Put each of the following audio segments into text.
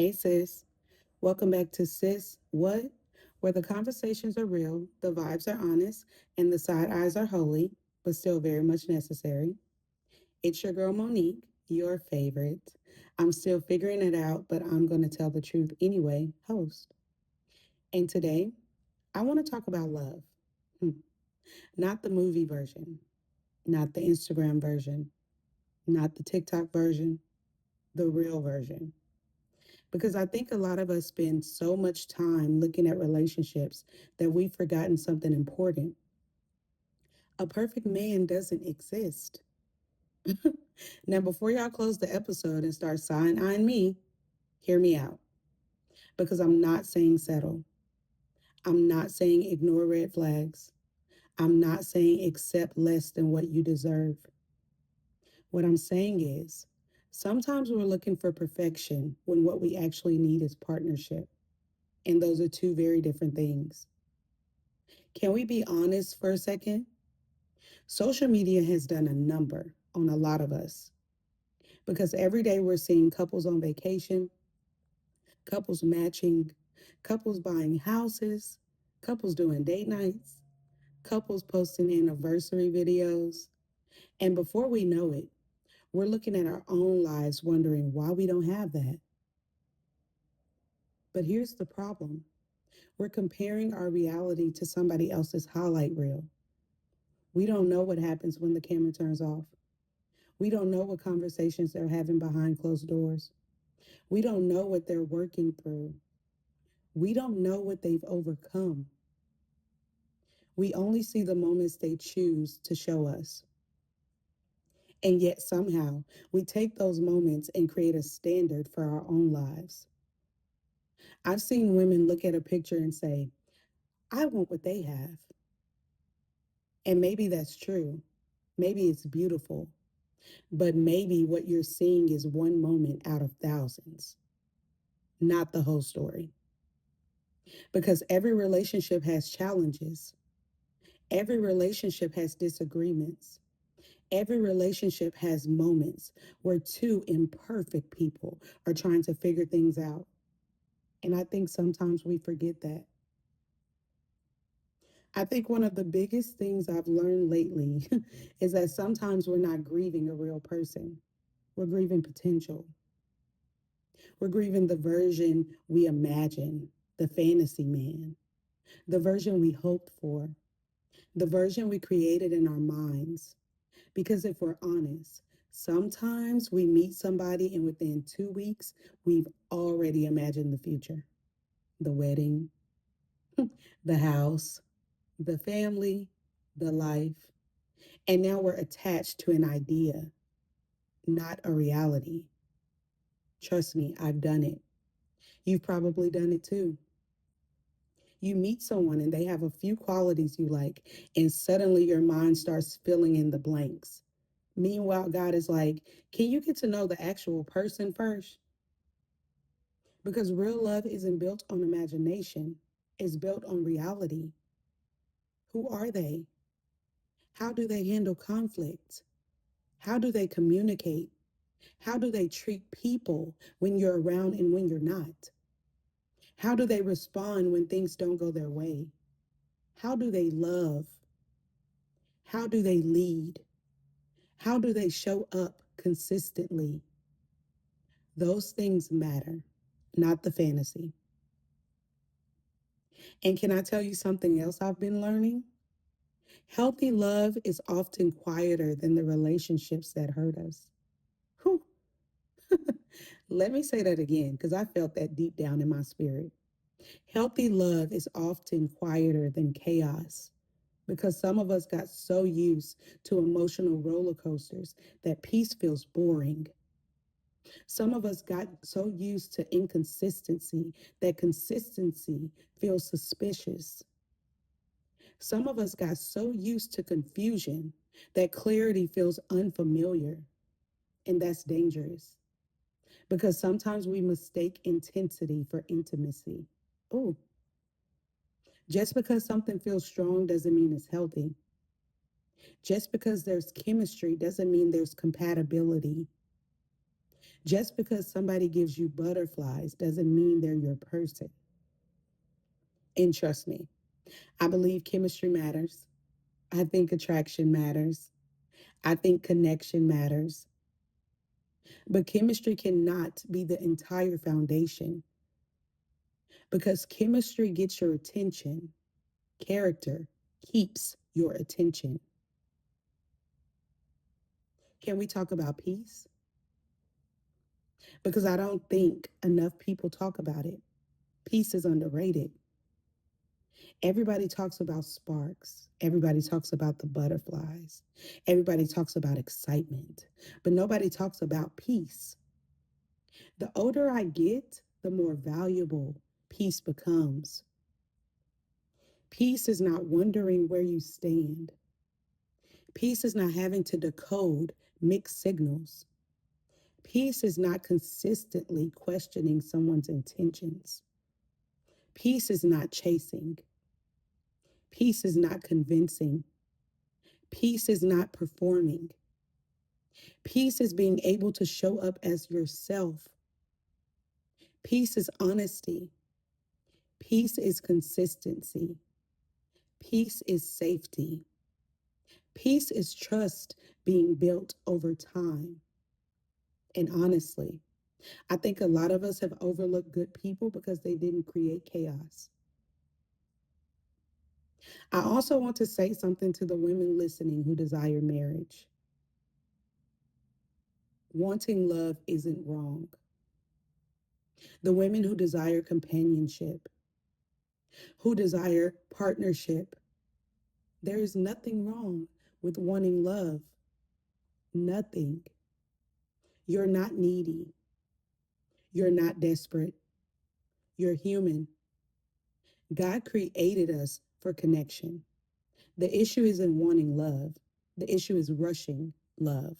Hey, sis. Welcome back to Sis What? Where the conversations are real, the vibes are honest, and the side eyes are holy, but still very much necessary. It's your girl, Monique, your favorite. I'm still figuring it out, but I'm going to tell the truth anyway, host. And today, I want to talk about love. Hmm. Not the movie version, not the Instagram version, not the TikTok version, the real version. Because I think a lot of us spend so much time looking at relationships that we've forgotten something important. A perfect man doesn't exist. Now, before y'all close the episode and start side eyeing me, hear me out. Because I'm not saying settle. I'm not saying ignore red flags. I'm not saying accept less than what you deserve. What I'm saying is sometimes we're looking for perfection when what we actually need is partnership. And those are two very different things. Can we be honest for a second? Social media has done a number on a lot of us because every day we're seeing couples on vacation, couples matching, couples buying houses, couples doing date nights, couples posting anniversary videos. And before we know it, we're looking at our own lives wondering why we don't have that. But here's the problem, we're comparing our reality to somebody else's highlight reel. We don't know what happens when the camera turns off. We don't know what conversations they're having behind closed doors. We don't know what they're working through. We don't know what they've overcome. We only see the moments they choose to show us. And yet, somehow, we take those moments and create a standard for our own lives. I've seen women look at a picture and say, I want what they have. And maybe that's true. Maybe it's beautiful. But maybe what you're seeing is one moment out of thousands, not the whole story. Because every relationship has challenges, every relationship has disagreements, every relationship has moments where two imperfect people are trying to figure things out. And I think sometimes we forget that. I think one of the biggest things I've learned lately is that sometimes we're not grieving a real person. We're grieving potential. We're grieving the version we imagine, the fantasy man, the version we hoped for, the version we created in our minds. Because if we're honest, sometimes we meet somebody and within 2 weeks, we've already imagined the future, the wedding, the house, the family, the life. And now we're attached to an idea, not a reality. Trust me, I've done it. You've probably done it too. You meet someone and they have a few qualities you like, and suddenly your mind starts filling in the blanks. Meanwhile, God is like, can you get to know the actual person first? Because real love isn't built on imagination, it's built on reality. Who are they? How do they handle conflict? How do they communicate? How do they treat people when you're around and when you're not? How do they respond when things don't go their way? How do they love? How do they lead? How do they show up consistently? Those things matter, not the fantasy. And can I tell you something else I've been learning? Healthy love is often quieter than the relationships that hurt us. Whew. Let me say that again because I felt that deep down in my spirit. Healthy love is often quieter than chaos because some of us got so used to emotional roller coasters that peace feels boring. Some of us got so used to inconsistency that consistency feels suspicious. Some of us got so used to confusion that clarity feels unfamiliar, and that's dangerous because sometimes we mistake intensity for intimacy. Oh, just because something feels strong doesn't mean it's healthy. Just because there's chemistry doesn't mean there's compatibility. Just because somebody gives you butterflies doesn't mean they're your person. And trust me, I believe chemistry matters. I think attraction matters. I think connection matters. But chemistry cannot be the entire foundation because chemistry gets your attention. Character keeps your attention. Can we talk about peace? Because I don't think enough people talk about it. Peace is underrated. Everybody talks about sparks. Everybody talks about the butterflies. Everybody talks about excitement, but nobody talks about peace. The older I get, the more valuable peace becomes. Peace is not wondering where you stand. Peace is not having to decode mixed signals. Peace is not consistently questioning someone's intentions. Peace is not chasing. Peace is not convincing. Peace is not performing. Peace is being able to show up as yourself. Peace is honesty. Peace is consistency. Peace is safety. Peace is trust being built over time. And honestly, I think a lot of us have overlooked good people because they didn't create chaos. I also want to say something to the women listening who desire marriage. Wanting love isn't wrong. The women who desire companionship, who desire partnership, there is nothing wrong with wanting love. Nothing. You're not needy. You're not desperate. You're human. God created us for connection. The issue isn't wanting love, the issue is rushing love.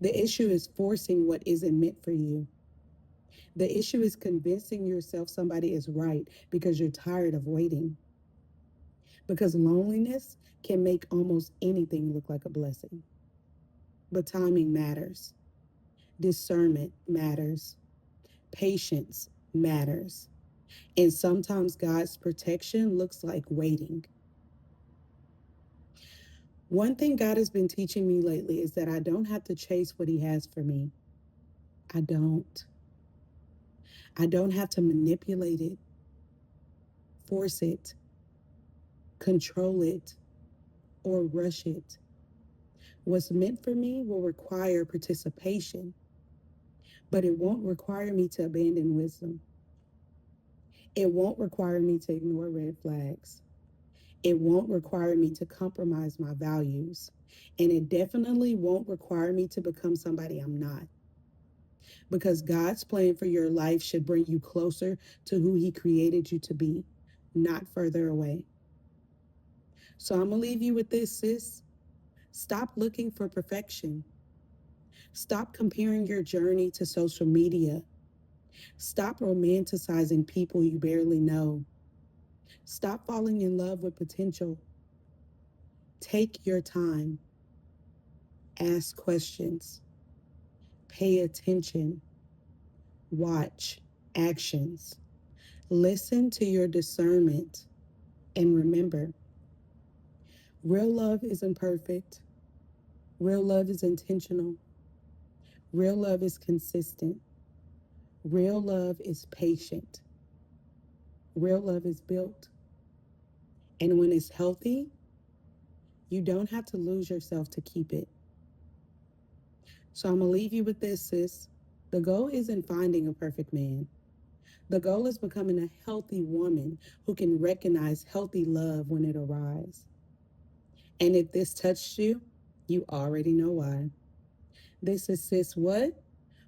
The issue is forcing what isn't meant for you. The issue is convincing yourself somebody is right because you're tired of waiting. Because loneliness can make almost anything look like a blessing. But timing matters, discernment matters, patience matters. And sometimes God's protection looks like waiting. One thing God has been teaching me lately is that I don't have to chase what He has for me. I don't. I don't have to manipulate it, force it, control it, or rush it. What's meant for me will require participation, but it won't require me to abandon wisdom. It won't require me to ignore red flags. It won't require me to compromise my values. And it definitely won't require me to become somebody I'm not. Because God's plan for your life should bring you closer to who He created you to be, not further away. So I'm going to leave you with this, sis. Stop looking for perfection. Stop comparing your journey to social media. Stop romanticizing people you barely know. Stop falling in love with potential. Take your time. Ask questions. Pay attention. Watch actions. Listen to your discernment. And remember, real love isn't perfect. Real love is intentional. Real love is consistent. Real love is patient. Real love is built. And when it's healthy, you don't have to lose yourself to keep it. So I'm going to leave you with this, sis. The goal isn't finding a perfect man. The goal is becoming a healthy woman who can recognize healthy love when it arrives. And if this touched you, you already know why. This is Sis What?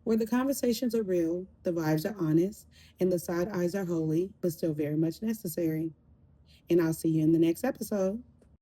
Where the conversations are real, the vibes are honest, and the side eyes are holy, but still very much necessary. And I'll see you in the next episode.